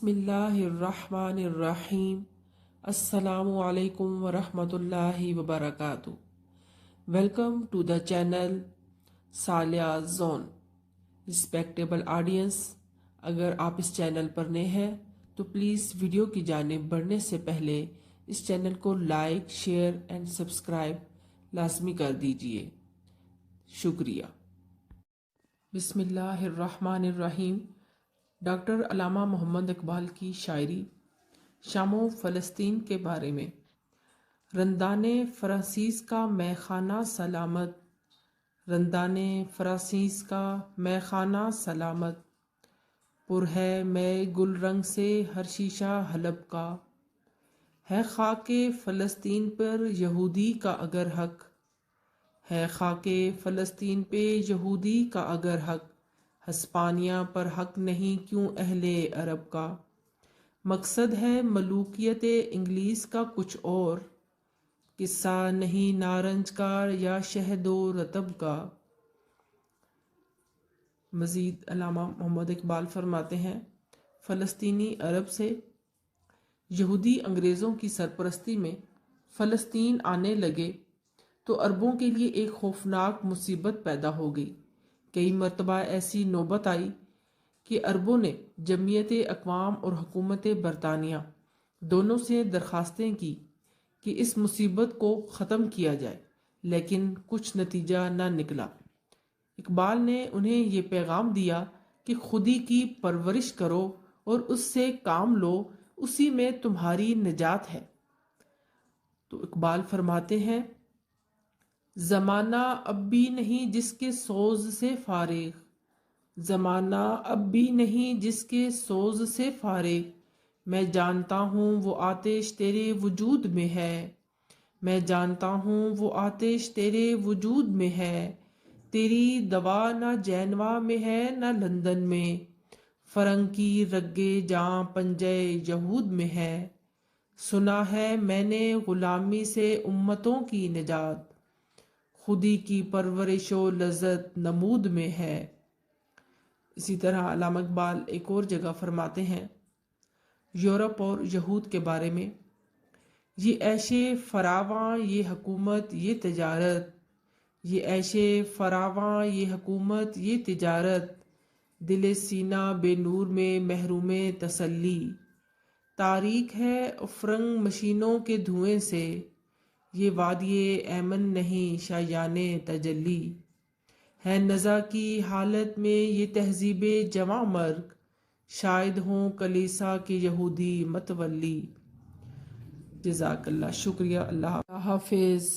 بسم اللہ الرحمن الرحیم۔ السلام علیکم ورحمۃ اللہ وبرکاتہ۔ Welcome to the channel Saliha zone. Respectable audience, اگر آپ اس چینل پر نئے ہیں تو پلیز ویڈیو کی جانب بڑھنے سے پہلے اس چینل کو لائک، شیئر اینڈ سبسکرائب لازمی کر دیجئے۔ شکریہ۔ بسم اللہ الرحمن الرحیم۔ ڈاکٹر علامہ محمد اقبال کی شاعری شام و فلسطین کے بارے میں۔ رندان فرانسیس کا مے خانہ سلامت، رندان فرانسیس کا مے خانہ سلامت، پر ہے مے گل رنگ سے ہر شیشہ حلب کا، ہے خاک فلسطین پر یہودی کا اگر حق، ہے خاک فلسطین پہ یہودی کا اگر حق، ہسپانیہ پر حق نہیں کیوں اہل عرب کا، مقصد ہے ملوکیت انگلیس کا کچھ اور، قصہ نہیں نارنج کا یا شہد و رطب کا۔ مزید علامہ محمد اقبال فرماتے ہیں، فلسطینی عرب سے یہودی انگریزوں کی سرپرستی میں فلسطین آنے لگے تو عربوں کے لیے ایک خوفناک مصیبت پیدا ہو گئی۔ کئی مرتبہ ایسی نوبت آئی کہ عربوں نے جمعیت اقوام اور حکومت برطانیہ دونوں سے درخواستیں کی کہ اس مصیبت کو ختم کیا جائے، لیکن کچھ نتیجہ نہ نکلا۔ اقبال نے انہیں یہ پیغام دیا کہ خودی کی پرورش کرو اور اس سے کام لو، اسی میں تمہاری نجات ہے۔ تو اقبال فرماتے ہیں، زمانہ اب بھی نہیں جس کے سوز سے فارغ، زمانہ اب بھی نہیں جس کے سوز سے فارغ، میں جانتا ہوں وہ آتش تیرے وجود میں ہے، میں جانتا ہوں وہ آتش تیرے وجود میں ہے، تیری دوا نہ جینوا میں ہے نہ لندن میں، فرنگ کی رگے جاں پنجے یہود میں ہے، سنا ہے میں نے غلامی سے امتوں کی نجات، خودی کی پرورش و لذت نمود میں ہے۔ اسی طرح علامہ اقبال ایک اور جگہ فرماتے ہیں یورپ اور یہود کے بارے میں، یہ عیش فراواں یہ حکومت یہ تجارت، یہ عیش فراواں یہ حکومت یہ تجارت، دل سینہ بے نور میں محروم تسلی، تاریک ہے افرنگ مشینوں کے دھوئیں سے، یہ وادی ایمن نہیں شایان تجلی، ہے نزا کی حالت میں یہ تہذیب جواں مرگ، شاید ہوں کلیسا کے یہودی متولی۔ جزاک اللہ، شکریہ، اللہ حافظ۔